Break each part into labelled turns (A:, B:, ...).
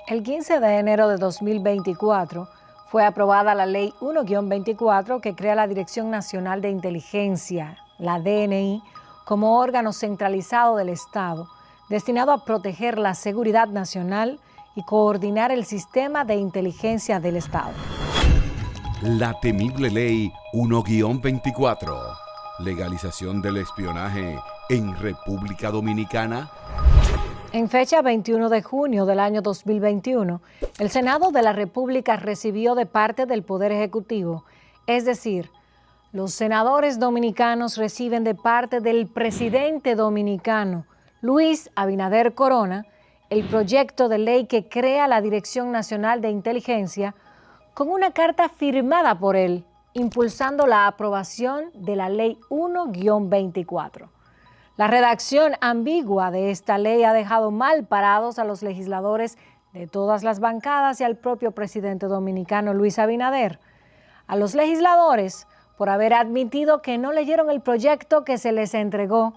A: El 15 de enero de 2024 fue aprobada la Ley 1-24 que crea la Dirección Nacional de Inteligencia, la DNI, como órgano centralizado del Estado, destinado a proteger la seguridad nacional y coordinar el sistema de inteligencia del Estado.
B: La temible Ley 1-24, legalización del espionaje en República Dominicana.
A: En fecha 21 de junio del año 2021, el Senado de la República recibió de parte del Poder Ejecutivo, es decir, los senadores dominicanos reciben de parte del presidente dominicano, Luis Abinader Corona, el proyecto de ley que crea la Dirección Nacional de Inteligencia con una carta firmada por él, impulsando la aprobación de la Ley 1-24. La redacción ambigua de esta ley ha dejado mal parados a los legisladores de todas las bancadas y al propio presidente dominicano Luis Abinader. A los legisladores por haber admitido que no leyeron el proyecto que se les entregó,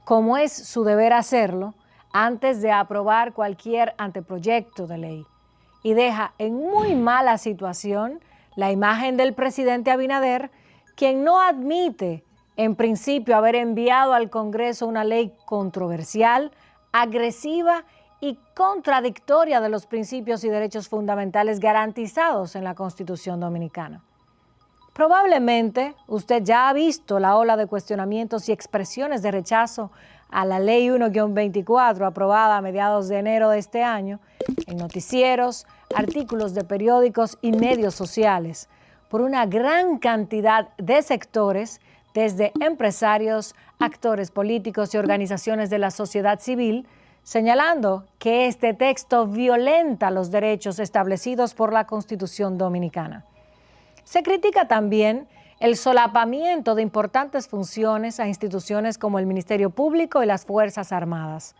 A: como es su deber hacerlo, antes de aprobar cualquier anteproyecto de ley. Y deja en muy mala situación la imagen del presidente Abinader, quien no admite en principio haber enviado al Congreso una ley controversial, agresiva y contradictoria de los principios y derechos fundamentales garantizados en la Constitución Dominicana. Probablemente usted ya ha visto la ola de cuestionamientos y expresiones de rechazo a la Ley 1-24 aprobada a mediados de enero de este año en noticieros, artículos de periódicos y medios sociales por una gran cantidad de sectores, desde empresarios, actores políticos y organizaciones de la sociedad civil, señalando que este texto violenta los derechos establecidos por la Constitución Dominicana. Se critica también el solapamiento de importantes funciones a instituciones como el Ministerio Público y las Fuerzas Armadas.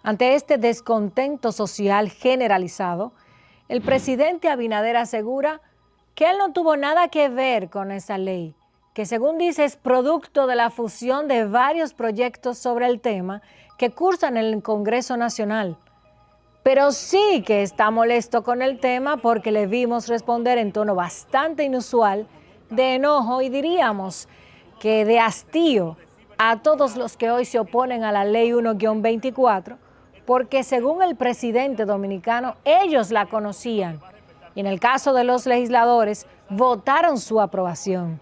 A: Ante este descontento social generalizado, el presidente Abinader asegura que él no tuvo nada que ver con esa ley, que según dice es producto de la fusión de varios proyectos sobre el tema que cursan en el Congreso Nacional. Pero sí que está molesto con el tema porque le vimos responder en tono bastante inusual, de enojo y diríamos que de hastío a todos los que hoy se oponen a la Ley 1-24, porque según el presidente dominicano, ellos la conocían y en el caso de los legisladores, votaron su aprobación.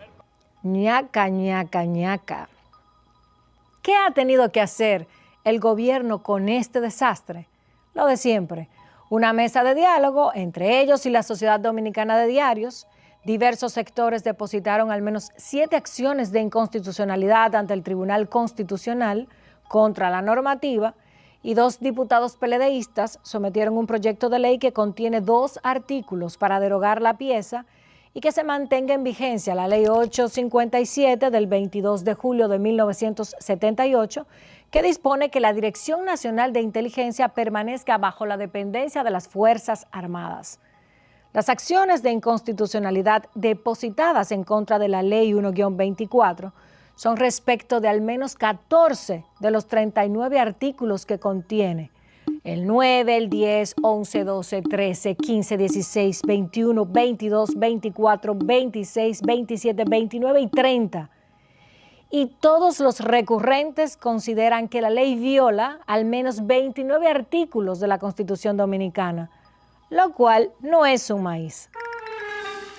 A: Ñaca, ñaca, ñaca. ¿Qué ha tenido que hacer el gobierno con este desastre? Lo de siempre, una mesa de diálogo entre ellos y la Sociedad Dominicana de Diarios. Diversos sectores depositaron al menos 7 acciones de inconstitucionalidad ante el Tribunal Constitucional contra la normativa y 2 diputados PLDistas sometieron un proyecto de ley que contiene 2 artículos para derogar la pieza y que se mantenga en vigencia la Ley 857 del 22 de julio de 1978, que dispone que la Dirección Nacional de Inteligencia permanezca bajo la dependencia de las Fuerzas Armadas. Las acciones de inconstitucionalidad depositadas en contra de la Ley 1-24 son respecto de al menos 14 de los 39 artículos que contiene. El 9, el 10, 11, 12, 13, 15, 16, 21, 22, 24, 26, 27, 29 y 30. Y todos los recurrentes consideran que la ley viola al menos 29 artículos de la Constitución Dominicana, lo cual no es un maíz.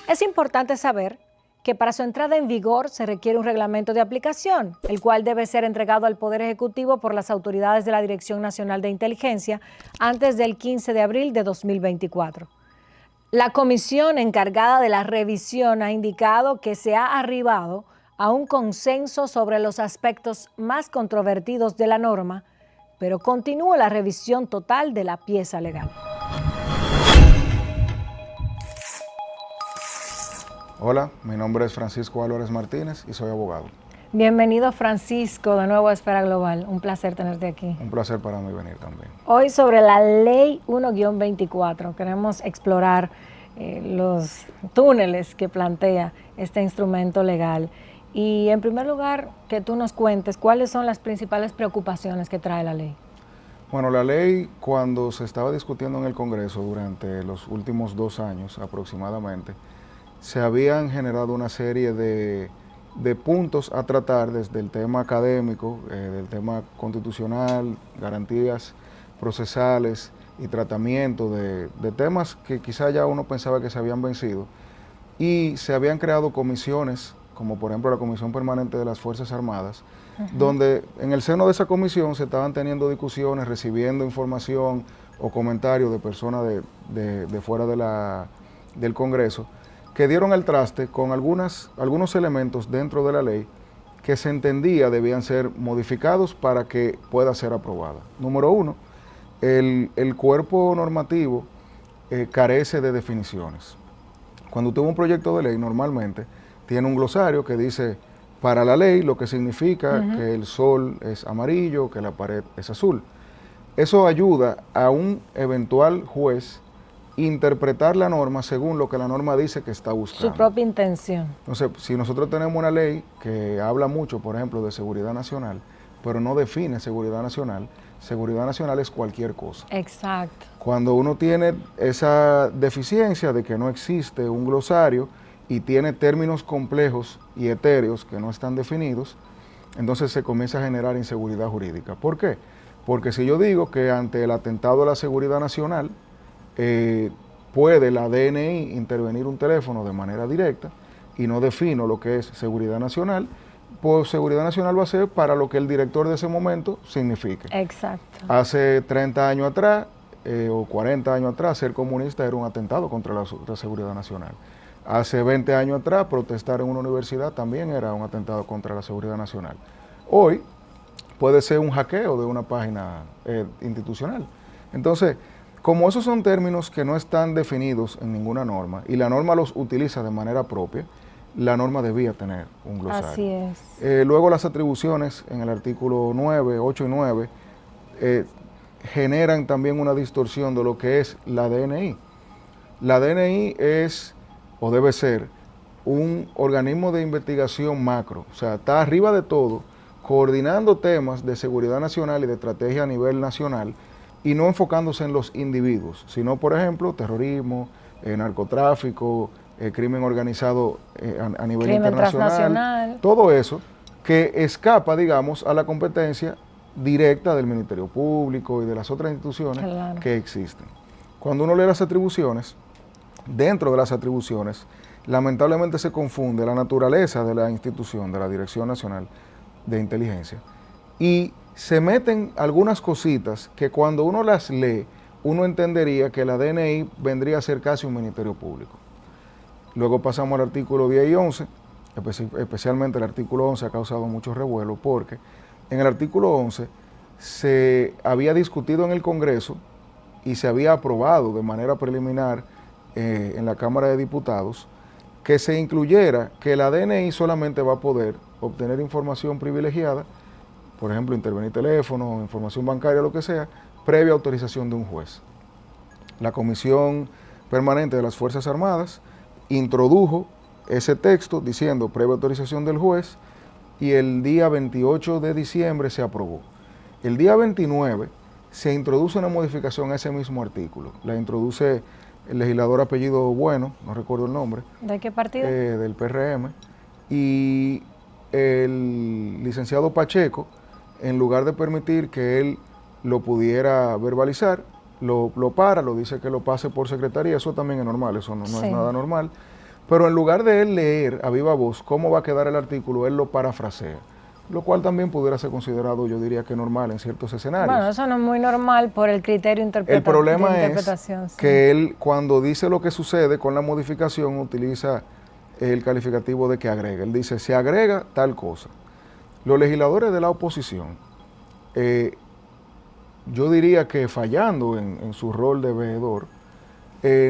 A: Es importante saber que para su entrada en vigor se requiere un reglamento de aplicación, el cual debe ser entregado al Poder Ejecutivo por las autoridades de la Dirección Nacional de Inteligencia antes del 15 de abril de 2024. La comisión encargada de la revisión ha indicado que se ha arribado a un consenso sobre los aspectos más controvertidos de la norma, pero continúa la revisión total de la pieza legal.
C: Hola, mi nombre es Francisco Álvarez Martínez y soy abogado.
A: Bienvenido, Francisco, de nuevo a Esfera Global. Un placer tenerte aquí.
C: Un placer para mí venir también.
A: Hoy sobre la Ley 1-24 queremos explorar los túneles que plantea este instrumento legal. Y en primer lugar, que tú nos cuentes cuáles son las principales preocupaciones que trae la ley.
C: Bueno, la ley, cuando se estaba discutiendo en el Congreso durante los últimos 2 años aproximadamente, se habían generado una serie de puntos a tratar desde el tema académico, del tema constitucional, garantías procesales y tratamiento de temas que quizá ya uno pensaba que se habían vencido, y se habían creado comisiones, como por ejemplo la Comisión Permanente de las Fuerzas Armadas, donde en el seno de esa comisión se estaban teniendo discusiones, recibiendo información o comentarios de personas de fuera del Congreso, que dieron al traste con algunos elementos dentro de la ley que se entendía debían ser modificados para que pueda ser aprobada. Número uno, el cuerpo normativo carece de definiciones. Cuando usted ve un proyecto de ley, normalmente tiene un glosario que dice para la ley, lo que significa que el sol es amarillo, que la pared es azul. Eso ayuda a un eventual juez interpretar la norma según lo que la norma dice que está buscando.
A: Su propia intención.
C: Entonces, si nosotros tenemos una ley que habla mucho, por ejemplo, de seguridad nacional, pero no define seguridad nacional es cualquier cosa.
A: Exacto.
C: Cuando uno tiene esa deficiencia de que no existe un glosario y tiene términos complejos y etéreos que no están definidos, entonces se comienza a generar inseguridad jurídica. ¿Por qué? Porque si yo digo que ante el atentado a la seguridad nacional, puede la DNI intervenir un teléfono de manera directa y no defino lo que es seguridad nacional, pues seguridad nacional va a ser para lo que el director de ese momento signifique.
A: Exacto.
C: Hace 30 años atrás o 40 años atrás, ser comunista era un atentado contra la seguridad nacional. Hace 20 años atrás, protestar en una universidad también era un atentado contra la seguridad nacional. Hoy puede ser un hackeo de una página institucional. Entonces, como esos son términos que no están definidos en ninguna norma y la norma los utiliza de manera propia, la norma debía tener un glosario.
A: Así es.
C: Luego las atribuciones en el artículo 9, 8 y 9 generan también una distorsión de lo que es la DNI. La DNI es, o debe ser, un organismo de investigación macro, o sea, está arriba de todo, coordinando temas de seguridad nacional y de estrategia a nivel nacional, y no enfocándose en los individuos, sino, por ejemplo, terrorismo, narcotráfico, crimen organizado a nivel internacional, todo eso que escapa, digamos, a la competencia directa del Ministerio Público y de las otras instituciones que existen. Cuando uno lee las atribuciones, dentro de las atribuciones, lamentablemente se confunde la naturaleza de la institución, de la Dirección Nacional de Inteligencia, y se meten algunas cositas que cuando uno las lee, uno entendería que la DNI vendría a ser casi un Ministerio Público. Luego pasamos al artículo 10 y 11, especialmente el artículo 11 ha causado mucho revuelo porque en el artículo 11 se había discutido en el Congreso y se había aprobado de manera preliminar en la Cámara de Diputados que se incluyera que la DNI solamente va a poder obtener información privilegiada, por ejemplo, intervenir teléfono, información bancaria, lo que sea, previa autorización de un juez. La Comisión Permanente de las Fuerzas Armadas introdujo ese texto diciendo previa autorización del juez y el día 28 de diciembre se aprobó. El día 29 se introduce una modificación a ese mismo artículo. La introduce el legislador apellido Bueno, no recuerdo el nombre.
A: ¿De qué partido?
C: Del PRM. Y el licenciado Pacheco, en lugar de permitir que él lo pudiera verbalizar, lo dice que lo pase por secretaría. Eso también es normal, eso no es nada normal. Pero en lugar de él leer a viva voz cómo va a quedar el artículo, él lo parafrasea, lo cual también pudiera ser considerado, yo diría que normal en ciertos escenarios.
A: Bueno, eso no es muy normal por el criterio
C: El problema es que él, cuando dice lo que sucede con la modificación, utiliza el calificativo de que agrega. Él dice, se agrega tal cosa. Los legisladores de la oposición, yo diría que fallando en su rol de veedor,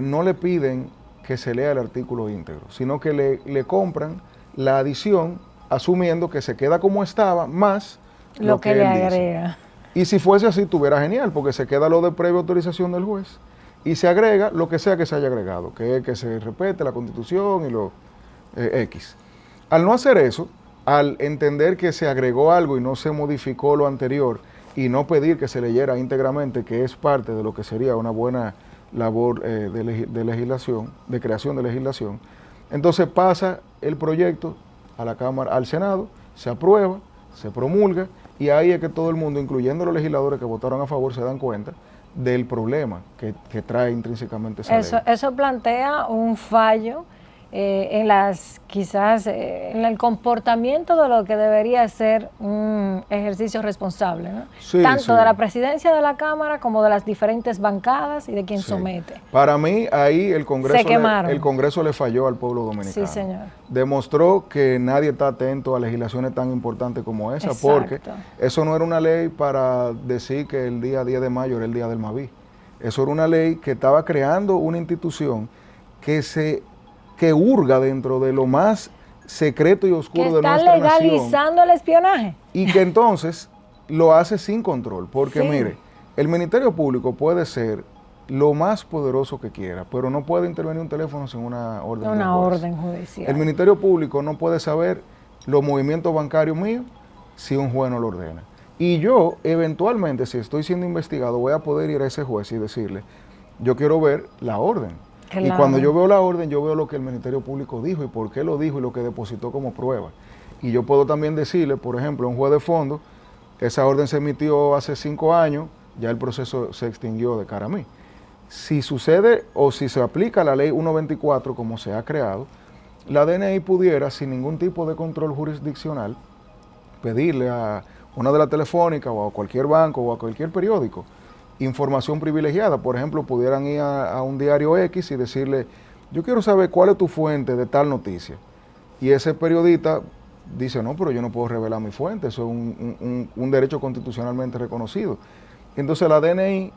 C: no le piden que se lea el artículo íntegro, sino que le compran la adición asumiendo que se queda como estaba, más
A: lo que le agrega.
C: Y si fuese así, tuviera genial, porque se queda lo de previa autorización del juez y se agrega lo que sea que se haya agregado, que es que se respete la Constitución y lo X. Al no hacer eso, al entender que se agregó algo y no se modificó lo anterior, y no pedir que se leyera íntegramente, que es parte de lo que sería una buena labor de legislación, de creación de legislación. Entonces pasa el proyecto a la Cámara, al Senado, se aprueba, se promulga, y ahí es que todo el mundo, incluyendo los legisladores que votaron a favor, se dan cuenta del problema que trae intrínsecamente esa ley.
A: Eso plantea un fallo en en el comportamiento de lo que debería ser un ejercicio responsable, ¿no?
C: Sí,
A: tanto de la presidencia de la Cámara como de las diferentes bancadas y de quien
C: sí.
A: somete.
C: Para mí, ahí el
A: Se
C: Congreso le falló al pueblo dominicano.
A: Sí, señor.
C: Demostró que nadie está atento a legislaciones tan importantes como esa,
A: Exacto.
C: porque eso no era una ley para decir que el día 10 de mayo era el día del Maví. Eso era una ley que estaba creando una institución que hurga dentro de lo más secreto y oscuro de nuestra nación.
A: Que está legalizando el espionaje.
C: Y que entonces lo hace sin control, porque
A: sí.
C: mire, el Ministerio Público puede ser lo más poderoso que quiera, pero no puede intervenir un teléfono sin una orden del juez.
A: Orden judicial.
C: El Ministerio Público no puede saber los movimientos bancarios míos si un juez no lo ordena. Y yo, eventualmente, si estoy siendo investigado, voy a poder ir a ese juez y decirle, yo quiero ver la orden.
A: Claro.
C: Y cuando yo veo la orden, yo veo lo que el Ministerio Público dijo y por qué lo dijo y lo que depositó como prueba. Y yo puedo también decirle, por ejemplo, a un juez de fondo, esa orden se emitió hace 5 años, ya el proceso se extinguió de cara a mí. Si sucede o si se aplica la ley 124 como se ha creado, la DNI pudiera, sin ningún tipo de control jurisdiccional, pedirle a una de las telefónicas o a cualquier banco o a cualquier periódico información privilegiada. Por ejemplo, pudieran ir a un diario X y decirle, yo quiero saber cuál es tu fuente de tal noticia. Y ese periodista dice, no, pero yo no puedo revelar mi fuente, eso es un derecho constitucionalmente reconocido. Entonces la DNI,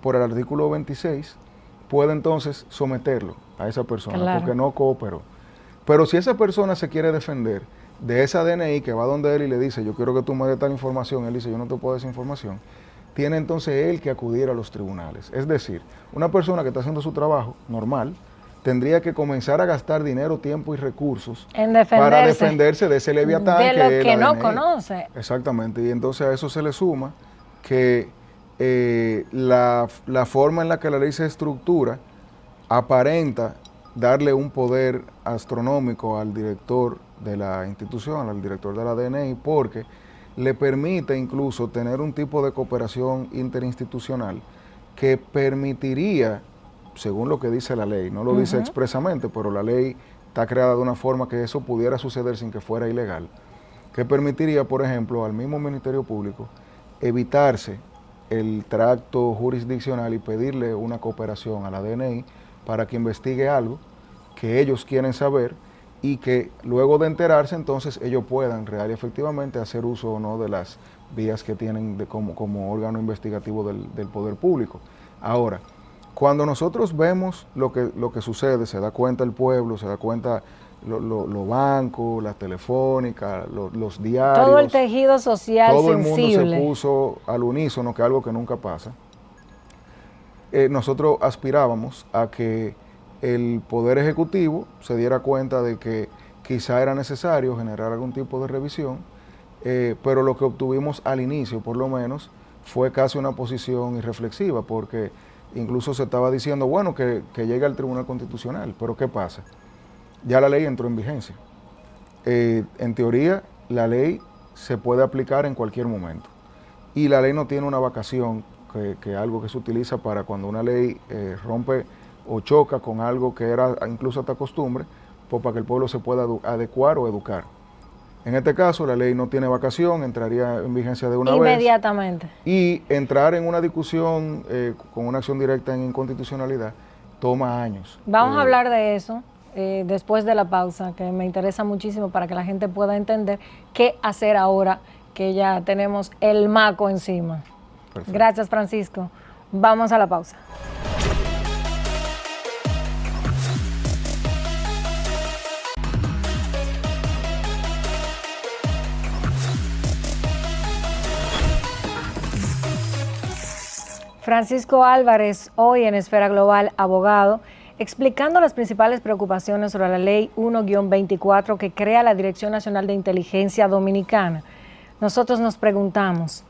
C: por el artículo 26, puede entonces someterlo a esa persona, claro, porque no cooperó. Pero si esa persona se quiere defender de esa DNI que va donde él y le dice, yo quiero que tú me des tal información, él dice, yo no te puedo dar esa información, tiene entonces él que acudir a los tribunales. Es decir, una persona que está haciendo su trabajo normal, tendría que comenzar a gastar dinero, tiempo y recursos para defenderse de ese leviatán
A: de lo que no
C: DNI
A: conoce.
C: Exactamente, y entonces a eso se le suma que la forma en la que la ley se estructura aparenta darle un poder astronómico al director de la institución, al director de la DNI, porque le permite incluso tener un tipo de cooperación interinstitucional que permitiría, según lo que dice la ley, no lo dice expresamente, pero la ley está creada de una forma que eso pudiera suceder sin que fuera ilegal, que permitiría, por ejemplo, al mismo Ministerio Público evitarse el tracto jurisdiccional y pedirle una cooperación a la DNI para que investigue algo que ellos quieren saber y que luego de enterarse entonces ellos puedan real y efectivamente hacer uso o no de las vías que tienen como órgano investigativo del poder público. Ahora, cuando nosotros vemos lo que sucede, se da cuenta el pueblo, se da cuenta los bancos, las telefónicas, los diarios.
A: Todo el tejido social
C: todo
A: sensible.
C: el mundo se puso al unísono, que es algo que nunca pasa. Nosotros aspirábamos a que el Poder Ejecutivo se diera cuenta de que quizá era necesario generar algún tipo de revisión, pero lo que obtuvimos al inicio, por lo menos, fue casi una posición irreflexiva, porque incluso se estaba diciendo, bueno, que llegue al Tribunal Constitucional, pero ¿qué pasa? Ya la ley entró en vigencia. En teoría, la ley se puede aplicar en cualquier momento, y la ley no tiene una vacación, que es algo que se utiliza para cuando una ley rompe o choca con algo que era incluso hasta costumbre, pues para que el pueblo se pueda adecuar o educar. En este caso, la ley no tiene vacación, entraría en vigencia de una vez.
A: Inmediatamente.
C: Y entrar en una discusión con una acción directa en inconstitucionalidad toma años.
A: Vamos a hablar de eso después de la pausa, que me interesa muchísimo para que la gente pueda entender qué hacer ahora que ya tenemos el maco encima. Perfecto. Gracias, Francisco. Vamos a la pausa. Francisco Álvarez, hoy en Esfera Global, abogado, explicando las principales preocupaciones sobre la Ley 1-24 que crea la Dirección Nacional de Inteligencia Dominicana. Nosotros nos preguntamos,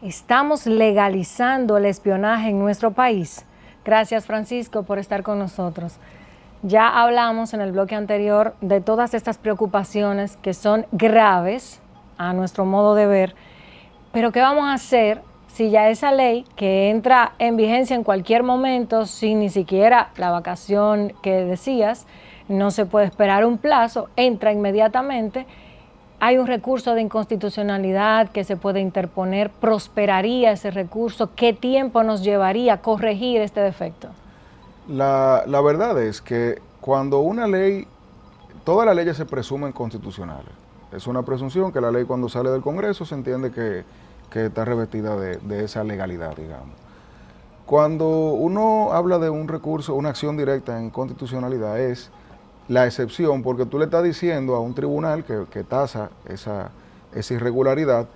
A: ¿Estamos legalizando el espionaje en nuestro país? Gracias, Francisco, por estar con nosotros. Ya hablamos en el bloque anterior de todas estas preocupaciones que son graves a nuestro modo de ver, pero ¿qué vamos a hacer si ya esa ley que entra en vigencia en cualquier momento, sin ni siquiera la vacación que decías, no se puede esperar un plazo, entra inmediatamente? Hay un recurso de inconstitucionalidad que se puede interponer, ¿prosperaría ese recurso? ¿Qué tiempo nos llevaría a corregir este defecto?
C: La verdad es que cuando una ley, todas las leyes se presumen constitucionales. Es una presunción que la ley cuando sale del Congreso se entiende que está revestida de esa legalidad, digamos. Cuando uno habla de un recurso, una acción directa en constitucionalidad es la excepción, porque tú le estás diciendo a un tribunal que tasa esa irregularidad,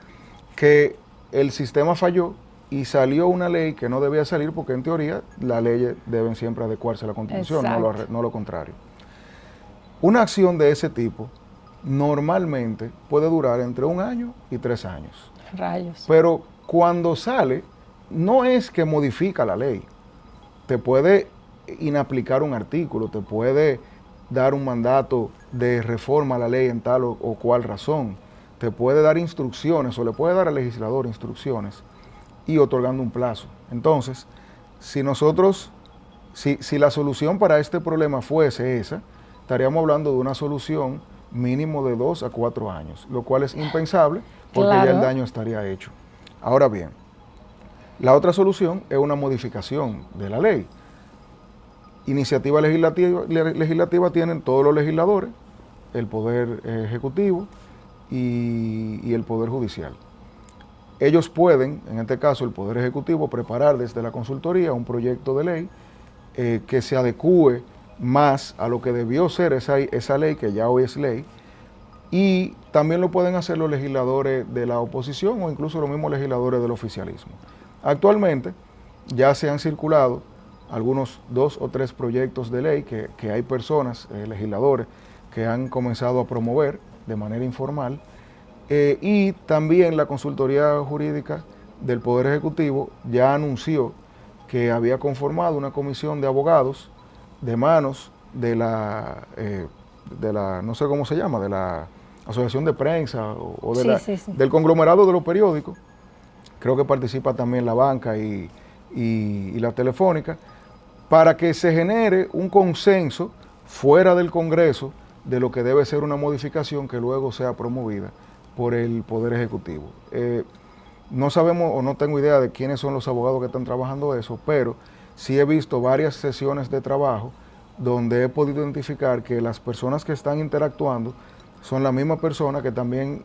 C: que el sistema falló y salió una ley que no debía salir, porque en teoría las leyes deben siempre adecuarse a la Constitución, no lo contrario. Una acción de ese tipo normalmente puede durar entre 1 año y 3 años.
A: Rayos.
C: Pero cuando sale, no es que modifica la ley. Te puede inaplicar un artículo, te puede dar un mandato de reforma a la ley en tal o cual razón, te puede dar instrucciones o le puede dar al legislador instrucciones y otorgando un plazo. Entonces, si la solución para este problema fuese esa, estaríamos hablando de una solución mínimo de 2 a 4 años, lo cual es impensable porque ya el daño estaría hecho. Ahora bien, la otra solución es una modificación de la ley. Iniciativa legislativa tienen todos los legisladores, el Poder Ejecutivo y el Poder Judicial. Ellos pueden, en este caso el Poder Ejecutivo, preparar desde la consultoría un proyecto de ley que se adecúe más a lo que debió ser esa ley, que ya hoy es ley, y también lo pueden hacer los legisladores de la oposición o incluso los mismos legisladores del oficialismo. Actualmente ya se han circulado algunos 2 o 3 proyectos de ley que hay personas, legisladores, que han comenzado a promover de manera informal, y también la consultoría jurídica del Poder Ejecutivo ya anunció que había conformado una comisión de abogados de manos de la no sé cómo se llama, de la Asociación de Prensa o del conglomerado de los periódicos. Creo que participa también la banca y la telefónica, para que se genere un consenso fuera del Congreso de lo que debe ser una modificación que luego sea promovida por el Poder Ejecutivo. No sabemos o no tengo idea de quiénes son los abogados que están trabajando eso, pero sí he visto varias sesiones de trabajo donde he podido identificar que las personas que están interactuando son la misma persona que también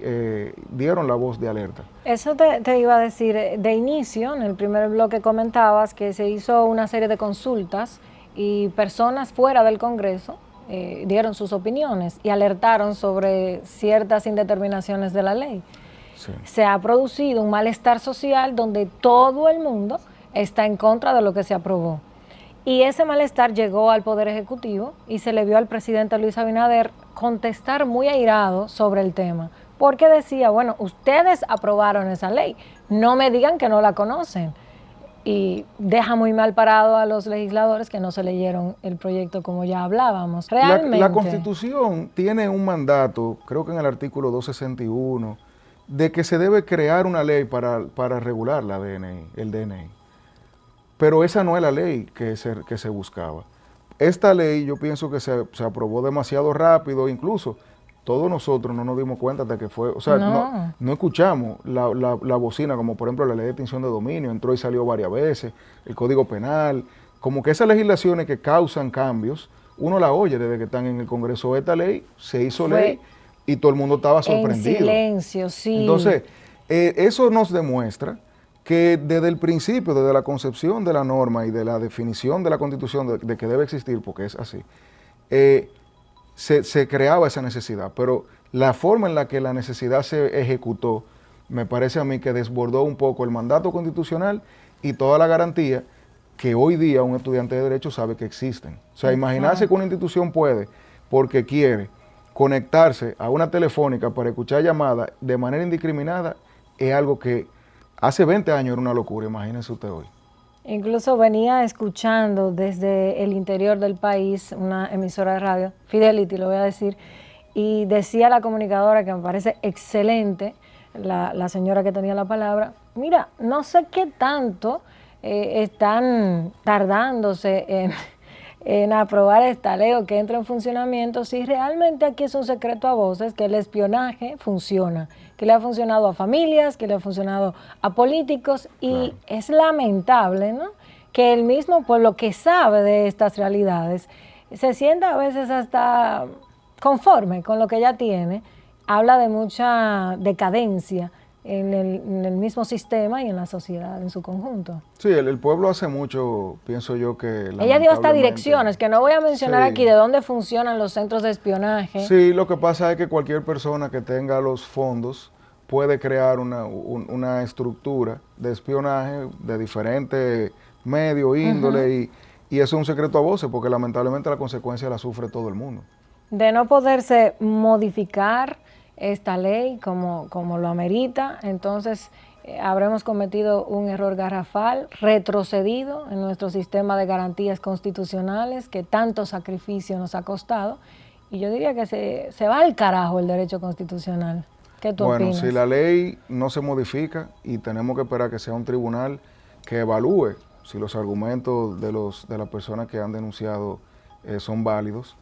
C: dieron la voz de alerta.
A: Eso te iba a decir, de inicio, en el primer bloque comentabas que se hizo una serie de consultas y personas fuera del Congreso dieron sus opiniones y alertaron sobre ciertas indeterminaciones de la ley. Sí. Se ha producido un malestar social donde todo el mundo está en contra de lo que se aprobó. Y ese malestar llegó al Poder Ejecutivo y se le vio al presidente Luis Abinader contestar muy airado sobre el tema, porque decía, bueno, ustedes aprobaron esa ley, no me digan que no la conocen. Y deja muy mal parado a los legisladores que no se leyeron el proyecto, como ya hablábamos. Realmente,
C: la Constitución tiene un mandato, creo que en el artículo 261, de que se debe crear una ley para regular el DNI. Pero esa no es la ley que se buscaba. Esta ley yo pienso que se aprobó demasiado rápido, incluso todos nosotros no nos dimos cuenta de que fue, o sea, no escuchamos la bocina, como por ejemplo la ley de extinción de dominio, entró y salió varias veces, el Código Penal, como que esas legislaciones que causan cambios, uno la oye desde que están en el Congreso. Esta ley se hizo ley y todo el mundo estaba sorprendido.
A: En silencio, sí.
C: Entonces, eso nos demuestra que desde el principio, desde la concepción de la norma y de la definición de la Constitución de que debe existir, porque es así, se creaba esa necesidad, pero la forma en la que la necesidad se ejecutó, me parece a mí que desbordó un poco el mandato constitucional y toda la garantía que hoy día un estudiante de Derecho sabe que existen. O sea, imaginarse que una institución puede, porque quiere, conectarse a una telefónica para escuchar llamadas de manera indiscriminada, es algo que Hace 20 años era una locura, imagínese usted hoy.
A: Incluso venía escuchando desde el interior del país una emisora de radio, Fidelity lo voy a decir, y decía la comunicadora, que me parece excelente, la señora que tenía la palabra, mira, no sé qué tanto están tardándose en aprobar esta ley o que entre en funcionamiento, si realmente aquí es un secreto a voces que el espionaje funciona, que le ha funcionado a familias, que le ha funcionado a políticos, y claro, es lamentable, ¿no?, que el mismo pueblo que sabe de estas realidades se sienta a veces hasta conforme con lo que ya tiene. Habla de mucha decadencia en el mismo sistema y en la sociedad en su conjunto.
C: Sí, el pueblo hace mucho, pienso yo que...
A: Ella dio hasta direcciones, que no voy a mencionar aquí de dónde funcionan los centros de espionaje.
C: Sí, lo que pasa es que cualquier persona que tenga los fondos puede crear una estructura de espionaje de diferentes medios, índole, y eso es un secreto a voces, porque lamentablemente la consecuencia la sufre todo el mundo.
A: De no poderse modificar esta ley como lo amerita, entonces habremos cometido un error garrafal, retrocedido en nuestro sistema de garantías constitucionales que tanto sacrificio nos ha costado, y yo diría que se va al carajo el derecho constitucional. ¿Qué tú opinas?
C: Bueno, si la ley no se modifica y tenemos que esperar que sea un tribunal que evalúe si los argumentos de las personas que han denunciado son válidos,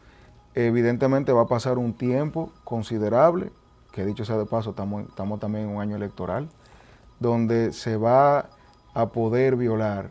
C: evidentemente va a pasar un tiempo considerable, que dicho sea de paso, estamos también en un año electoral, donde se va a poder violar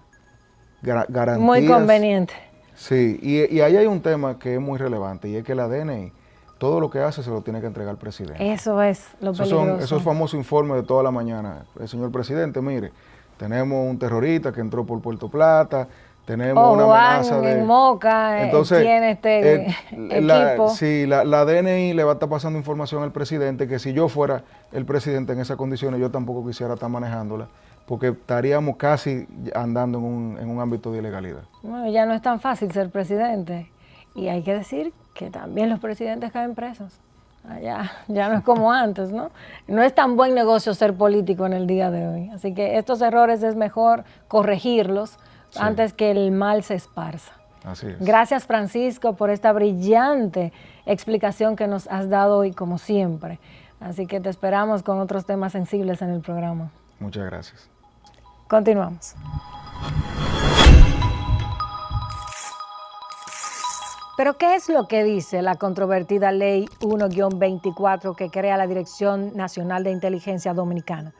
C: garantías.
A: Muy conveniente.
C: Sí, y ahí hay un tema que es muy relevante, y es que la DNI, todo lo que hace se lo tiene que entregar al presidente.
A: Eso es lo peligroso.
C: Esos famosos informes de toda la mañana. El señor presidente, mire, tenemos un terrorista que entró por Puerto Plata, tenemos una amenaza de...
A: en Moca,
C: entonces,
A: tiene este equipo.
C: Sí, la DNI le va a estar pasando información al presidente, que si yo fuera el presidente en esas condiciones, yo tampoco quisiera estar manejándola, porque estaríamos casi andando en un ámbito de ilegalidad.
A: Bueno, ya no es tan fácil ser presidente, y hay que decir que también los presidentes caen presos. Ya no es como antes, ¿no? No es tan buen negocio ser político en el día de hoy. Así que estos errores es mejor corregirlos antes que el mal se esparza.
C: Así es.
A: Gracias, Francisco, por esta brillante explicación que nos has dado hoy, como siempre. Así que te esperamos con otros temas sensibles en el programa.
C: Muchas gracias.
A: Continuamos. Pero, ¿qué es lo que dice la controvertida Ley 1-24 que crea la Dirección Nacional de Inteligencia Dominicana?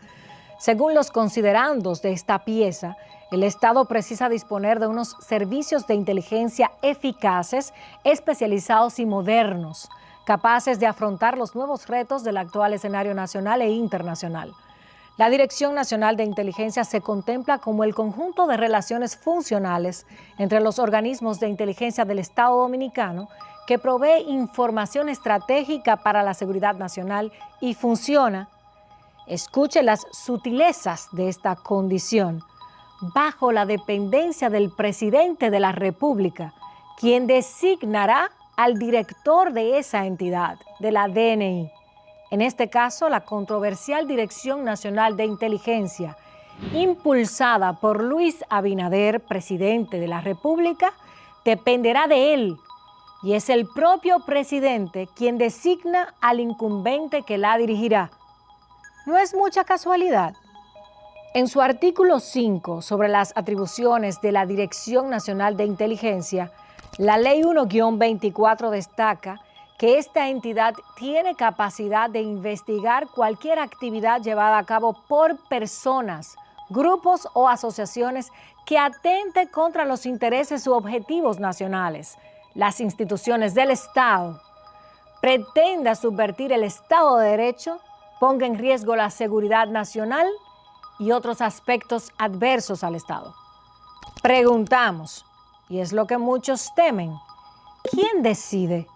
A: Según los considerandos de esta pieza, el Estado precisa disponer de unos servicios de inteligencia eficaces, especializados y modernos, capaces de afrontar los nuevos retos del actual escenario nacional e internacional. La Dirección Nacional de Inteligencia se contempla como el conjunto de relaciones funcionales entre los organismos de inteligencia del Estado Dominicano que provee información estratégica para la seguridad nacional y funciona, escuche las sutilezas de esta condición, bajo la dependencia del presidente de la República, quien designará al director de esa entidad, de la DNI. En este caso, la controversial Dirección Nacional de Inteligencia, impulsada por Luis Abinader, presidente de la República, dependerá de él, y es el propio presidente quien designa al incumbente que la dirigirá. No es mucha casualidad. En su artículo 5 sobre las atribuciones de la Dirección Nacional de Inteligencia, la Ley 1-24 destaca que esta entidad tiene capacidad de investigar cualquier actividad llevada a cabo por personas, grupos o asociaciones que atente contra los intereses u objetivos nacionales, las instituciones del Estado, pretenda subvertir el Estado de Derecho, ponga en riesgo la seguridad nacional y otros aspectos adversos al Estado. Preguntamos, y es lo que muchos temen, ¿quién decide?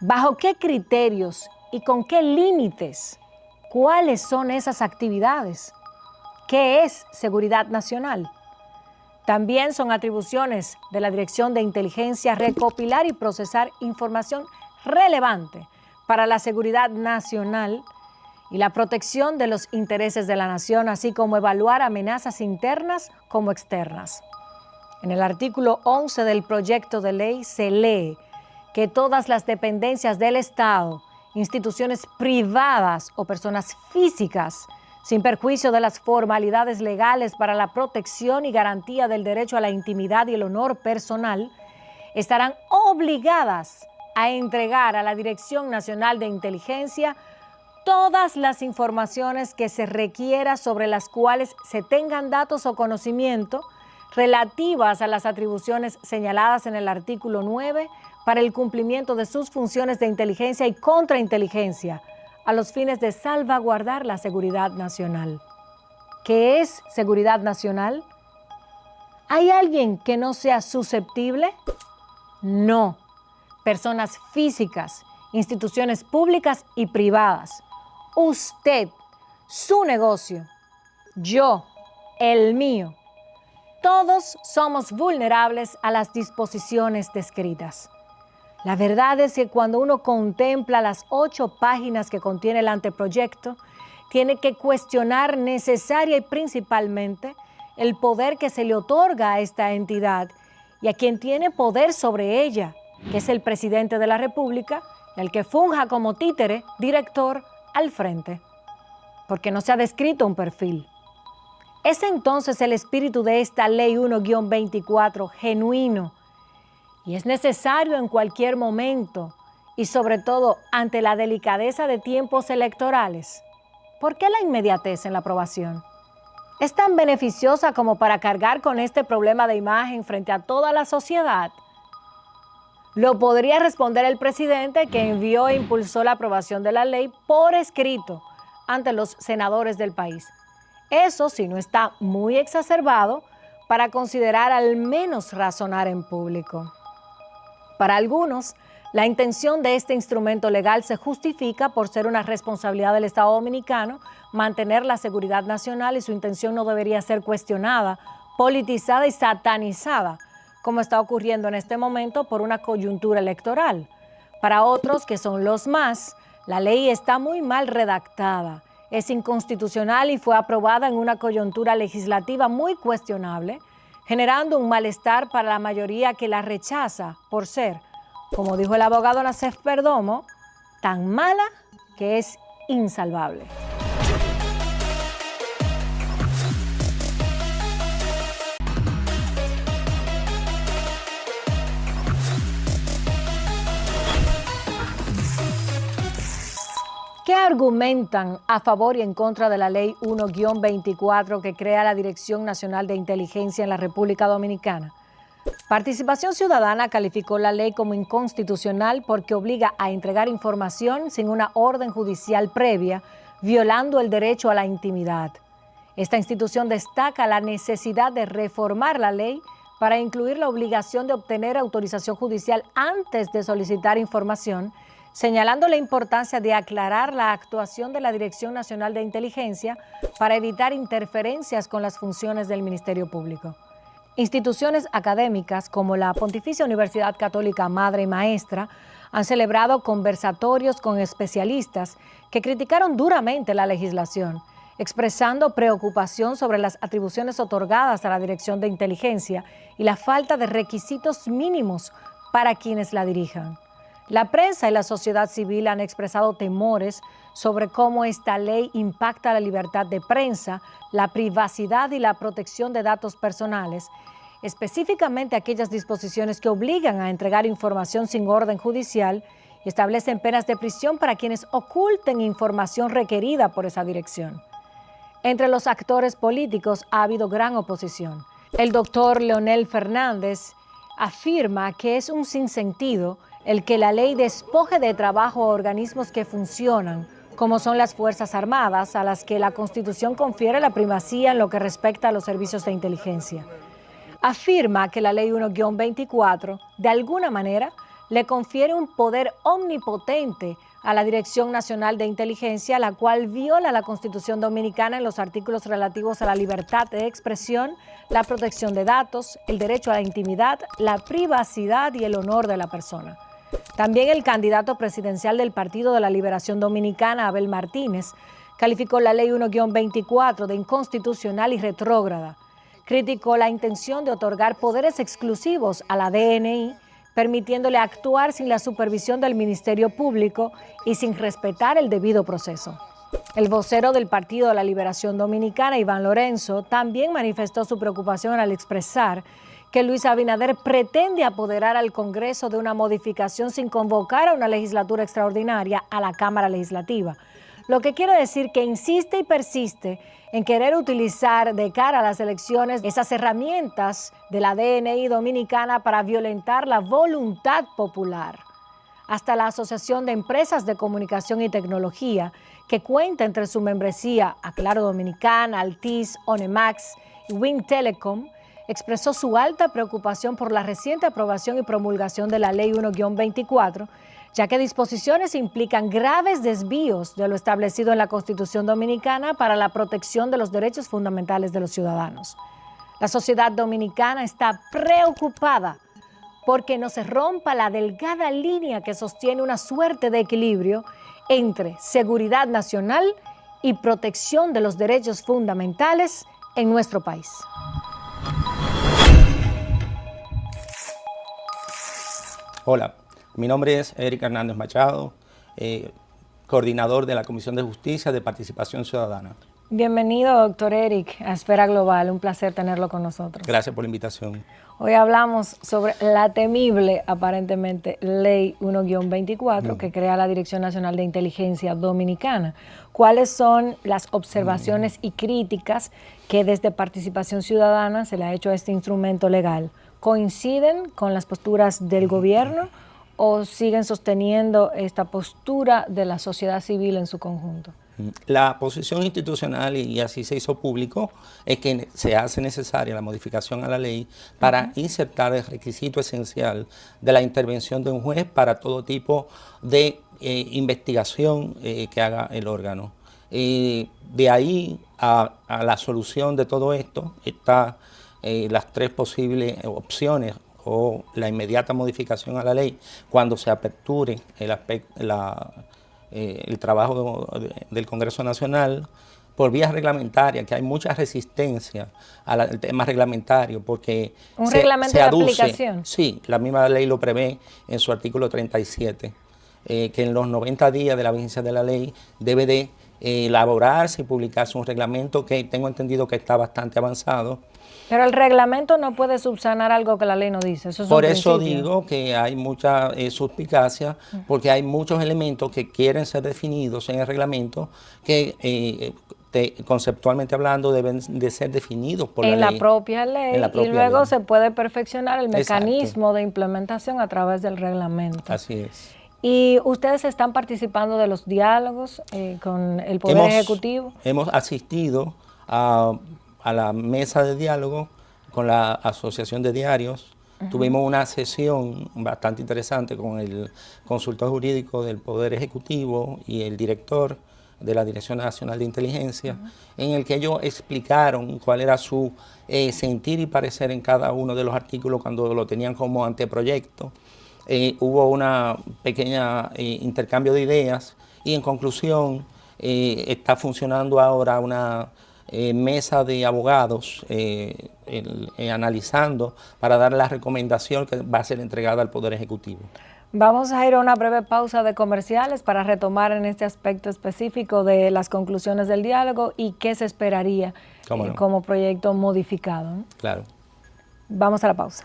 A: ¿Bajo qué criterios y con qué límites? ¿Cuáles son esas actividades? ¿Qué es seguridad nacional? También son atribuciones de la Dirección de Inteligencia recopilar y procesar información relevante para la seguridad nacional y la protección de los intereses de la nación, así como evaluar amenazas internas como externas. En el artículo 11 del proyecto de ley se lee que todas las dependencias del Estado, instituciones privadas o personas físicas, sin perjuicio de las formalidades legales para la protección y garantía del derecho a la intimidad y el honor personal, estarán obligadas a entregar a la Dirección Nacional de Inteligencia todas las informaciones que se requiera sobre las cuales se tengan datos o conocimiento relativas a las atribuciones señaladas en el artículo 9 para el cumplimiento de sus funciones de inteligencia y contrainteligencia a los fines de salvaguardar la seguridad nacional. ¿Qué es seguridad nacional? ¿Hay alguien que no sea susceptible? No. Personas físicas, instituciones públicas y privadas. Usted, su negocio, yo, el mío. Todos somos vulnerables a las disposiciones descritas. La verdad es que cuando uno contempla las 8 páginas que contiene el anteproyecto, tiene que cuestionar necesaria y principalmente el poder que se le otorga a esta entidad y a quien tiene poder sobre ella, que es el presidente de la República, el que funja como títere, director, al frente, porque no se ha descrito un perfil. ¿Es entonces el espíritu de esta Ley 1-24 genuino? Y es necesario en cualquier momento y sobre todo ante la delicadeza de tiempos electorales. ¿Por qué la inmediatez en la aprobación? ¿Es tan beneficiosa como para cargar con este problema de imagen frente a toda la sociedad? Lo podría responder el presidente, que envió e impulsó la aprobación de la ley por escrito ante los senadores del país. Eso si no está muy exacerbado para considerar al menos razonar en público. Para algunos, la intención de este instrumento legal se justifica por ser una responsabilidad del Estado dominicano mantener la seguridad nacional y su intención no debería ser cuestionada, politizada y satanizada, como está ocurriendo en este momento por una coyuntura electoral. Para otros, que son los más, la ley está muy mal redactada, es inconstitucional y fue aprobada en una coyuntura legislativa muy cuestionable, generando un malestar para la mayoría que la rechaza por ser, como dijo el abogado Nacef Perdomo, tan mala que es insalvable. ¿Qué argumentan a favor y en contra de la Ley 1-24 que crea la Dirección Nacional de Inteligencia en la República Dominicana? Participación Ciudadana calificó la ley como inconstitucional porque obliga a entregar información sin una orden judicial previa, violando el derecho a la intimidad. Esta institución destaca la necesidad de reformar la ley para incluir la obligación de obtener autorización judicial antes de solicitar información, señalando la importancia de aclarar la actuación de la Dirección Nacional de Inteligencia para evitar interferencias con las funciones del Ministerio Público. Instituciones académicas como la Pontificia Universidad Católica Madre y Maestra han celebrado conversatorios con especialistas que criticaron duramente la legislación, expresando preocupación sobre las atribuciones otorgadas a la Dirección de Inteligencia y la falta de requisitos mínimos para quienes la dirijan. La prensa y la sociedad civil han expresado temores sobre cómo esta ley impacta la libertad de prensa, la privacidad y la protección de datos personales, específicamente aquellas disposiciones que obligan a entregar información sin orden judicial y establecen penas de prisión para quienes oculten información requerida por esa dirección. Entre los actores políticos ha habido gran oposición. El doctor Leonel Fernández afirma que es un sinsentido el que la ley despoje de trabajo a organismos que funcionan, como son las Fuerzas Armadas, a las que la Constitución confiere la primacía en lo que respecta a los servicios de inteligencia. Afirma que la Ley 1-24, de alguna manera, le confiere un poder omnipotente a la Dirección Nacional de Inteligencia, la cual viola la Constitución Dominicana en los artículos relativos a la libertad de expresión, la protección de datos, el derecho a la intimidad, la privacidad y el honor de la persona. También el candidato presidencial del Partido de la Liberación Dominicana, Abel Martínez, calificó la Ley 1-24 de inconstitucional y retrógrada. Criticó la intención de otorgar poderes exclusivos a la DNI, permitiéndole actuar sin la supervisión del Ministerio Público y sin respetar el debido proceso. El vocero del Partido de la Liberación Dominicana, Iván Lorenzo, también manifestó su preocupación al expresar que Luis Abinader pretende apoderar al Congreso de una modificación sin convocar a una legislatura extraordinaria a la Cámara Legislativa, lo que quiere decir que insiste y persiste en querer utilizar de cara a las elecciones esas herramientas de la DNI dominicana para violentar la voluntad popular. Hasta la Asociación de Empresas de Comunicación y Tecnología, que cuenta entre su membresía a Claro Dominicana, Altiz, Onemax y Win Telecom, expresó su alta preocupación por la reciente aprobación y promulgación de la Ley 1-24, ya que disposiciones implican graves desvíos de lo establecido en la Constitución Dominicana para la protección de los derechos fundamentales de los ciudadanos. La sociedad dominicana está preocupada porque no se rompa la delgada línea que sostiene una suerte de equilibrio entre seguridad nacional y protección de los derechos fundamentales en nuestro país.
D: Hola, mi nombre es Eric Hernández Machado, coordinador de la Comisión de Justicia de Participación Ciudadana.
A: Bienvenido, doctor Eric, a Esfera Global. Un placer tenerlo con nosotros.
D: Gracias por la invitación.
A: Hoy hablamos sobre la temible, aparentemente, Ley 1-24 que crea la Dirección Nacional de Inteligencia Dominicana. ¿Cuáles son las observaciones y críticas que desde Participación Ciudadana se le ha hecho a este instrumento legal? ¿Coinciden con las posturas del gobierno o siguen sosteniendo esta postura de la sociedad civil en su conjunto?
D: La posición institucional, y así se hizo público, es que se hace necesaria la modificación a la ley para insertar el requisito esencial de la intervención de un juez para todo tipo de investigación que haga el órgano. De ahí a la solución de todo esto está las tres posibles opciones o la inmediata modificación a la ley cuando se aperture el trabajo del Congreso Nacional por vías reglamentarias, que hay mucha resistencia al tema reglamentario porque
A: ¿Un reglamento de aplicación?
D: Sí, la misma ley lo prevé en su artículo 37, que en los 90 días de la vigencia de la ley debe de elaborarse y publicarse un reglamento que tengo entendido que está bastante avanzado.
A: Pero el reglamento no puede subsanar algo que la ley no dice. Eso es
D: Por eso digo que hay mucha suspicacia, porque hay muchos elementos que quieren ser definidos en el reglamento que conceptualmente hablando deben de ser definidos por la ley.
A: En la propia ley y luego se puede perfeccionar el mecanismo de implementación a través del reglamento.
D: Así es.
A: ¿Y ustedes están participando de los diálogos con el Poder Ejecutivo?
D: Hemos asistido a la mesa de diálogo con la Asociación de Diarios. Tuvimos una sesión bastante interesante con el consultor jurídico del Poder Ejecutivo y el director de la Dirección Nacional de Inteligencia, en el que ellos explicaron cuál era su sentir y parecer en cada uno de los artículos cuando lo tenían como anteproyecto. Hubo una pequeña intercambio de ideas y en conclusión está funcionando ahora una mesa de abogados analizando para dar la recomendación que va a ser entregada al Poder Ejecutivo.
A: Vamos a ir a una breve pausa de comerciales para retomar en este aspecto específico de las conclusiones del diálogo y qué se esperaría como proyecto modificado, ¿no?
D: Claro.
A: Vamos a la pausa.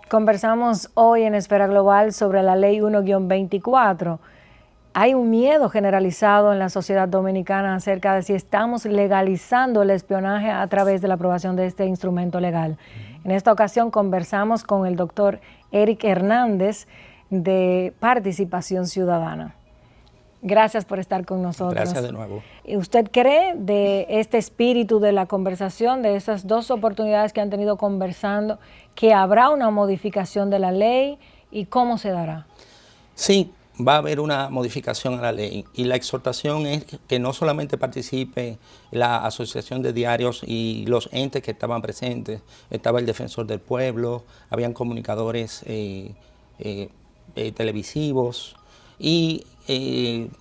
A: Conversamos hoy en Esfera Global sobre la Ley 1-24. Hay un miedo generalizado en la sociedad dominicana acerca de si estamos legalizando el espionaje a través de la aprobación de este instrumento legal. En esta ocasión conversamos con el doctor Eric Hernández de Participación Ciudadana. Gracias por estar con nosotros.
D: Gracias de nuevo.
A: ¿Usted cree de este espíritu de la conversación, de esas dos oportunidades que han tenido conversando, que habrá una modificación de la ley y cómo se dará?
D: Sí, va a haber una modificación a la ley y la exhortación es que no solamente participe la Asociación de Diarios y los entes que estaban presentes, estaba el Defensor del Pueblo, habían comunicadores televisivos y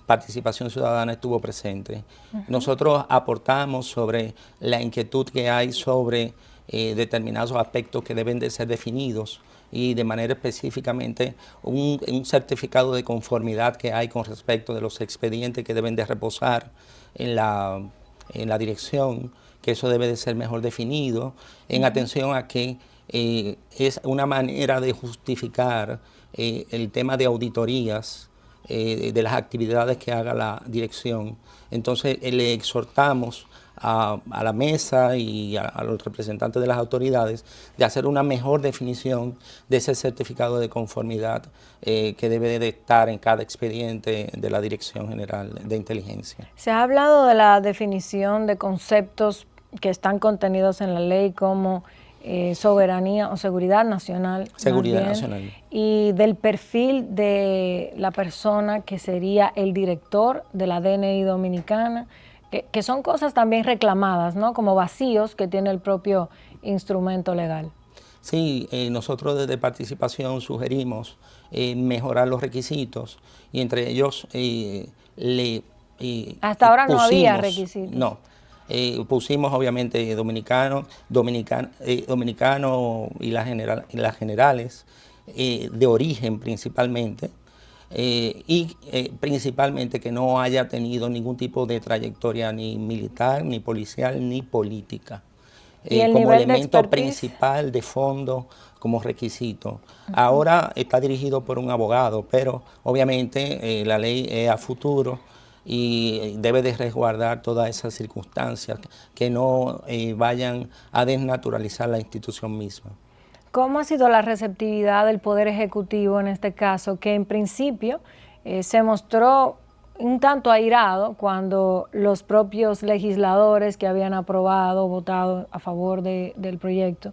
D: Participación Ciudadana estuvo presente. Nosotros aportamos sobre la inquietud que hay sobre determinados aspectos que deben de ser definidos y de manera específicamente un certificado de conformidad que hay con respecto de los expedientes que deben de reposar en la dirección, que eso debe de ser mejor definido, en atención a que es una manera de justificar el tema de auditorías de las actividades que haga la dirección. Entonces le exhortamos a la mesa y a los representantes de las autoridades de hacer una mejor definición de ese certificado de conformidad que debe de estar en cada expediente de la Dirección General de Inteligencia.
A: Se ha hablado de la definición de conceptos que están contenidos en la ley como soberanía o seguridad nacional.
D: Seguridad nacional.
A: Y del perfil de la persona que sería el director de la DNI dominicana, que son cosas también reclamadas, ¿no? Como vacíos que tiene el propio instrumento legal.
D: Sí, nosotros desde Participación sugerimos mejorar los requisitos y entre ellos
A: hasta ahora no había requisitos.
D: No, pusimos obviamente dominicano y las generales de origen principalmente. Principalmente que no haya tenido ningún tipo de trayectoria ni militar, ni policial, ni política, como elemento principal de fondo, como requisito. Ahora está dirigido por un abogado, pero obviamente la ley es a futuro y debe de resguardar todas esas circunstancias que no vayan a desnaturalizar la institución misma.
A: ¿Cómo ha sido la receptividad del Poder Ejecutivo en este caso, que en principio se mostró un tanto airado cuando los propios legisladores que habían aprobado, votado a favor del proyecto,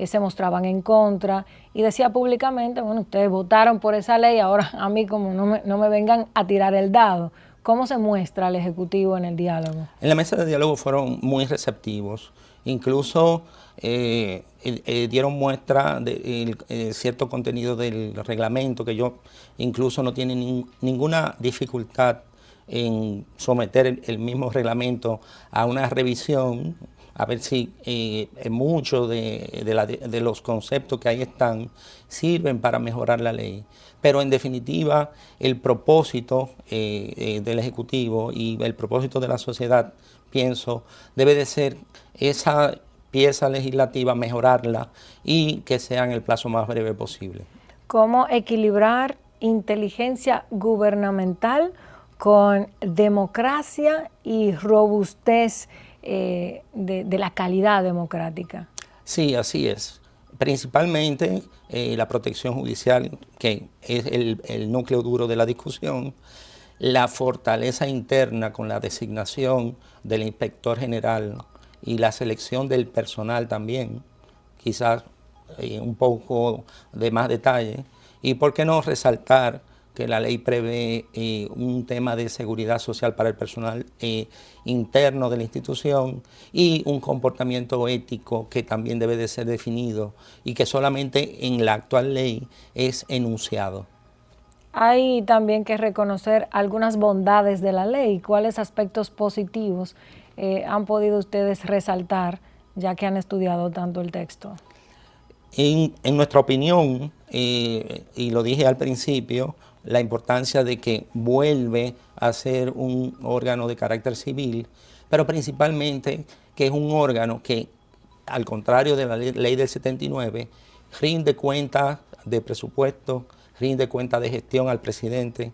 A: se mostraban en contra y decía públicamente, bueno, ustedes votaron por esa ley, ahora a mí como no me vengan a tirar el dado? ¿Cómo se muestra el Ejecutivo en el diálogo?
D: En la mesa de diálogo fueron muy receptivos, incluso dieron muestra de cierto contenido del reglamento, que ellos incluso no tienen ninguna dificultad en someter el mismo reglamento a una revisión, a ver si muchos de los conceptos que ahí están sirven para mejorar la ley. Pero en definitiva, el propósito del Ejecutivo y el propósito de la sociedad, pienso, debe de ser esa pieza legislativa, mejorarla y que sea en el plazo más breve posible.
A: ¿Cómo equilibrar inteligencia gubernamental con democracia y robustez de la calidad democrática?
D: Sí, así es. Principalmente la protección judicial, que es el núcleo duro de la discusión, la fortaleza interna con la designación del inspector general y la selección del personal también, quizás un poco de más detalle, y por qué no resaltar que la ley prevé un tema de seguridad social para el personal interno de la institución y un comportamiento ético que también debe de ser definido y que solamente en la actual ley es enunciado.
A: Hay también que reconocer algunas bondades de la ley. ¿Cuáles aspectos positivos han podido ustedes resaltar, ya que han estudiado tanto el texto?
D: En nuestra opinión, y lo dije al principio, la importancia de que vuelve a ser un órgano de carácter civil, pero principalmente que es un órgano que, al contrario de la ley del 79, rinde cuentas de presupuesto, rinde cuentas de gestión al presidente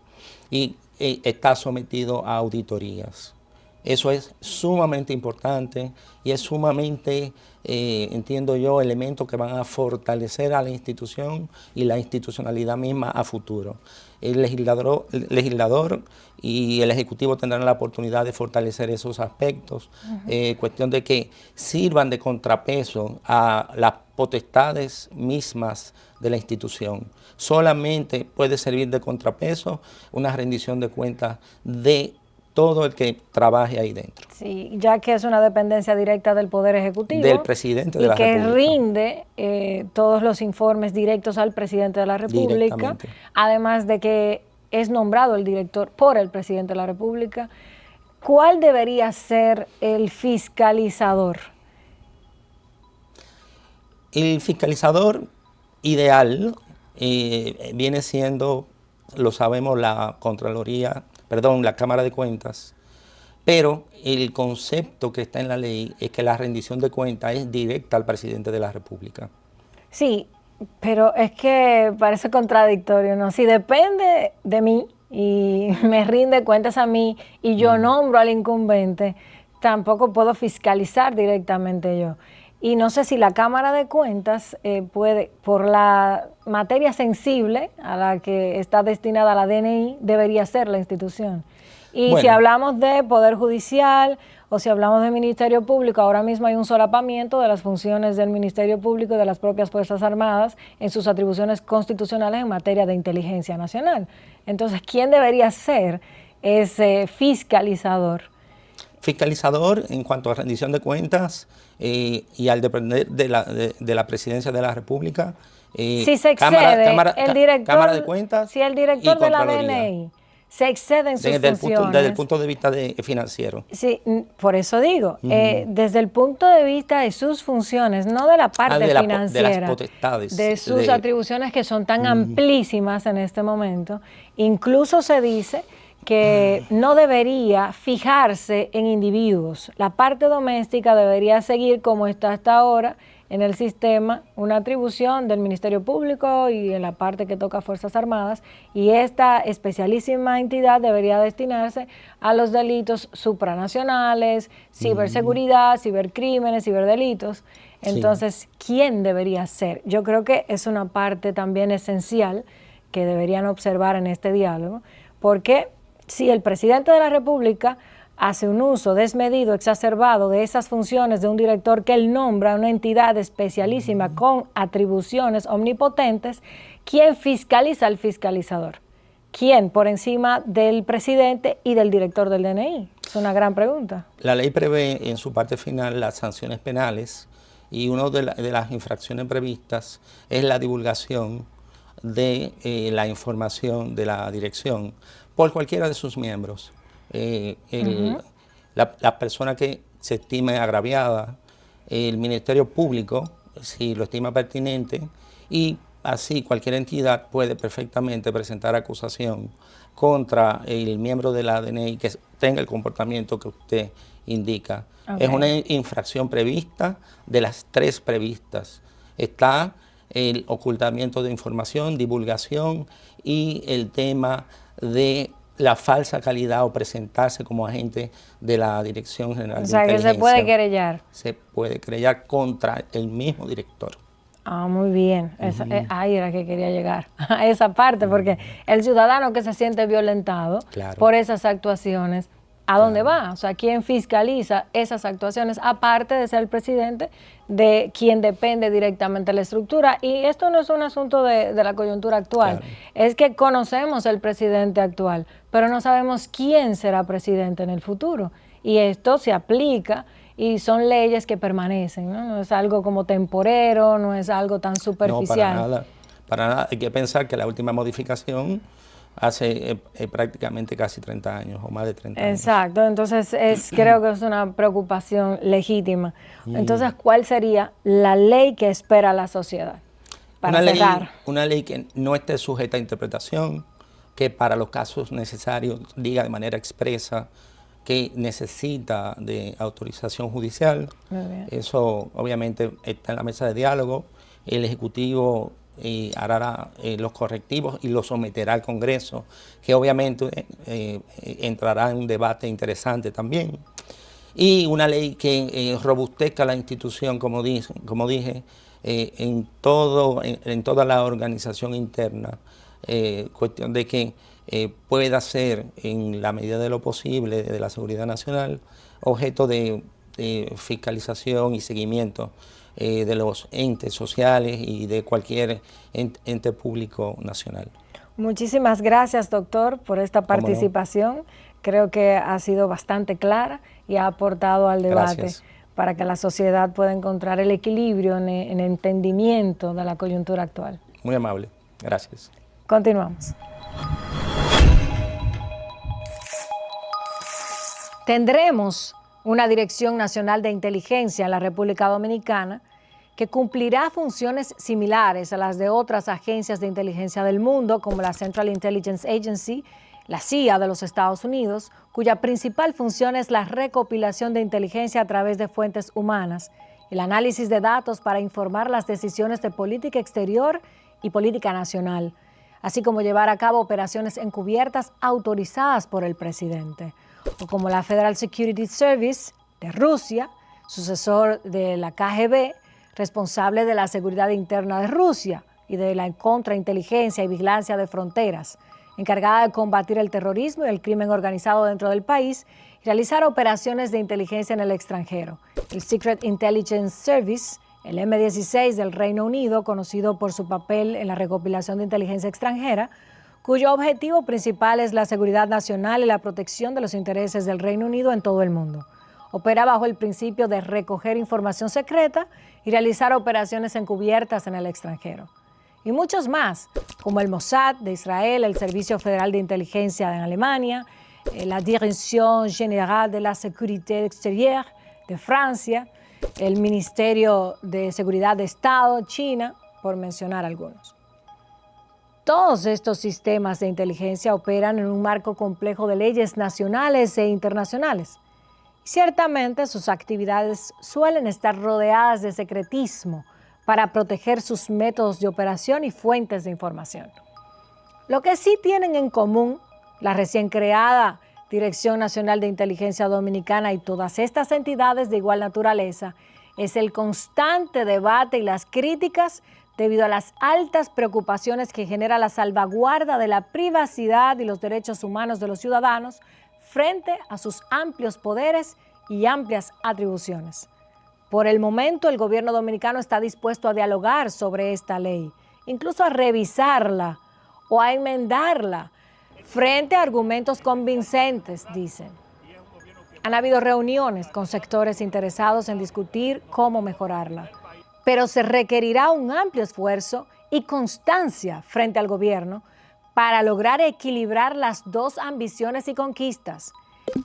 D: y está sometido a auditorías. Eso es sumamente importante y es sumamente, entiendo yo, elementos que van a fortalecer a la institución y la institucionalidad misma a futuro. El legislador y el Ejecutivo tendrán la oportunidad de fortalecer esos aspectos, cuestión de que sirvan de contrapeso a las potestades mismas de la institución. Solamente puede servir de contrapeso una rendición de cuentas de todo el que trabaje ahí dentro.
A: Sí, ya que es una dependencia directa del Poder Ejecutivo.
D: Del presidente de la República.
A: Y que rinde todos los informes directos al presidente de la República. Además de que es nombrado el director por el presidente de la República. ¿Cuál debería ser el fiscalizador?
D: El fiscalizador ideal viene siendo, lo sabemos, la Cámara de Cuentas, pero el concepto que está en la ley es que la rendición de cuentas es directa al presidente de la República.
A: Sí, pero es que parece contradictorio, ¿no? Si depende de mí y me rinde cuentas a mí y yo nombro al incumbente, tampoco puedo fiscalizar directamente yo. Y no sé si la Cámara de Cuentas puede, por la materia sensible a la que está destinada la DNI, debería ser la institución. Y bueno, si hablamos de Poder Judicial o si hablamos de Ministerio Público, ahora mismo hay un solapamiento de las funciones del Ministerio Público y de las propias Fuerzas Armadas en sus atribuciones constitucionales en materia de inteligencia nacional. Entonces, ¿quién debería ser ese fiscalizador?
D: Fiscalizador en cuanto a rendición de cuentas y al depender de la Presidencia de la República,
A: si se excede Cámara de Cuentas, si el director de la DNI se excede en sus funciones.
D: Desde el punto de vista financiero.
A: Sí, por eso digo, desde el punto de vista de sus funciones, no de la parte financiera,
D: de las potestades.
A: De sus atribuciones que son tan amplísimas en este momento. Incluso se dice que no debería fijarse en individuos. La parte doméstica debería seguir como está hasta ahora en el sistema, una atribución del Ministerio Público y en la parte que toca Fuerzas Armadas, y esta especialísima entidad debería destinarse a los delitos supranacionales, ciberseguridad, cibercrímenes, ciberdelitos. Entonces, ¿quién debería ser? Yo creo que es una parte también esencial que deberían observar en este diálogo, porque si el presidente de la República hace un uso desmedido, exacerbado de esas funciones de un director que él nombra, una entidad especialísima con atribuciones omnipotentes, ¿quién fiscaliza al fiscalizador? ¿Quién por encima del presidente y del director del DNI? Es una gran pregunta.
D: La ley prevé en su parte final las sanciones penales y una de las infracciones previstas es la divulgación de la información de la dirección por cualquiera de sus miembros. La persona que se estime agraviada, el Ministerio Público, si lo estima pertinente, y así cualquier entidad puede perfectamente presentar acusación contra el miembro de la DNI que tenga el comportamiento que usted indica. Es una infracción prevista de las 3 previstas. Está el ocultamiento de información, divulgación y el tema de la falsa calidad o presentarse como agente de la Dirección General de Inteligencia.
A: O sea, que se puede querellar.
D: Se puede querellar contra el mismo director.
A: Ah, muy bien. Ahí era que quería llegar, a esa parte, porque el ciudadano que se siente violentado por esas actuaciones, ¿a dónde va? O sea, ¿quién fiscaliza esas actuaciones? Aparte de ser el presidente, de quien depende directamente de la estructura. Y esto no es un asunto de la coyuntura actual. Es que conocemos el presidente actual, pero no sabemos quién será presidente en el futuro. Y esto se aplica y son leyes que permanecen, ¿no? No es algo como temporero, no es algo tan superficial.
D: No, para nada. Hay que pensar que la última modificación hace prácticamente casi 30 años o más de 30 años.
A: Exacto, entonces creo que es una preocupación legítima. Entonces, ¿cuál sería la ley que espera la sociedad? Para cerrar.
D: Una ley que no esté sujeta a interpretación, que para los casos necesarios diga de manera expresa que necesita de autorización judicial. Eso obviamente está en la mesa de diálogo. El Ejecutivo hará los correctivos y los someterá al Congreso, que obviamente entrará en un debate interesante también. Y una ley que robustezca la institución, como dije, en toda la organización interna, cuestión de que pueda ser, en la medida de lo posible, de la seguridad nacional, objeto de fiscalización y seguimiento de los entes sociales y de cualquier ente público nacional.
A: Muchísimas gracias, doctor, por esta participación. Creo que ha sido bastante clara y ha aportado al debate para que la sociedad pueda encontrar el equilibrio en el entendimiento de la coyuntura actual.
D: Muy amable. Gracias.
A: Continuamos. Tendremos una Dirección Nacional de Inteligencia en la República Dominicana que cumplirá funciones similares a las de otras agencias de inteligencia del mundo, como la Central Intelligence Agency, la CIA de los Estados Unidos, cuya principal función es la recopilación de inteligencia a través de fuentes humanas, el análisis de datos para informar las decisiones de política exterior y política nacional, así como llevar a cabo operaciones encubiertas autorizadas por el presidente, o como la Federal Security Service de Rusia, sucesor de la KGB, responsable de la seguridad interna de Rusia y de la contrainteligencia y vigilancia de fronteras, encargada de combatir el terrorismo y el crimen organizado dentro del país y realizar operaciones de inteligencia en el extranjero. El Secret Intelligence Service, el M-16 del Reino Unido, conocido por su papel en la recopilación de inteligencia extranjera, cuyo objetivo principal es la seguridad nacional y la protección de los intereses del Reino Unido en todo el mundo. Opera bajo el principio de recoger información secreta y realizar operaciones encubiertas en el extranjero. Y muchos más, como el Mossad de Israel, el Servicio Federal de Inteligencia en Alemania, la Direction Générale de la Sécurité Extérieure de Francia, el Ministerio de Seguridad de Estado, China, por mencionar algunos. Todos estos sistemas de inteligencia operan en un marco complejo de leyes nacionales e internacionales. Ciertamente sus actividades suelen estar rodeadas de secretismo para proteger sus métodos de operación y fuentes de información. Lo que sí tienen en común la recién creada Dirección Nacional de Inteligencia Dominicana y todas estas entidades de igual naturaleza es el constante debate y las críticas debido a las altas preocupaciones que genera la salvaguarda de la privacidad y los derechos humanos de los ciudadanos frente a sus amplios poderes y amplias atribuciones. Por el momento, el gobierno dominicano está dispuesto a dialogar sobre esta ley, incluso a revisarla o a enmendarla frente a argumentos convincentes, dicen. Han habido reuniones con sectores interesados en discutir cómo mejorarla, pero se requerirá un amplio esfuerzo y constancia frente al gobierno para lograr equilibrar las dos ambiciones y conquistas: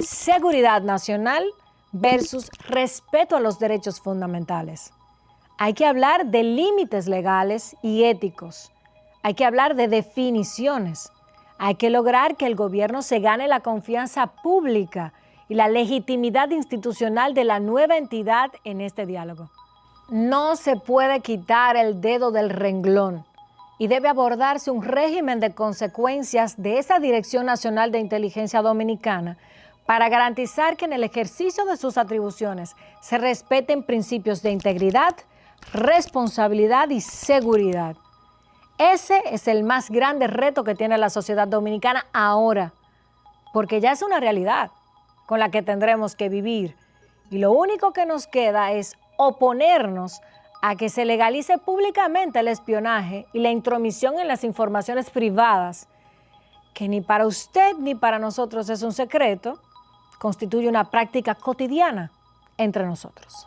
A: seguridad nacional versus respeto a los derechos fundamentales. Hay que hablar de límites legales y éticos. Hay que hablar de definiciones. Hay que lograr que el gobierno se gane la confianza pública y la legitimidad institucional de la nueva entidad en este diálogo. No se puede quitar el dedo del renglón y debe abordarse un régimen de consecuencias de esa Dirección Nacional de Inteligencia Dominicana para garantizar que en el ejercicio de sus atribuciones se respeten principios de integridad, responsabilidad y seguridad. Ese es el más grande reto que tiene la sociedad dominicana ahora, porque ya es una realidad con la que tendremos que vivir. Y lo único que nos queda es oponernos a que se legalice públicamente el espionaje y la intromisión en las informaciones privadas, que ni para usted ni para nosotros es un secreto, constituye una práctica cotidiana entre nosotros.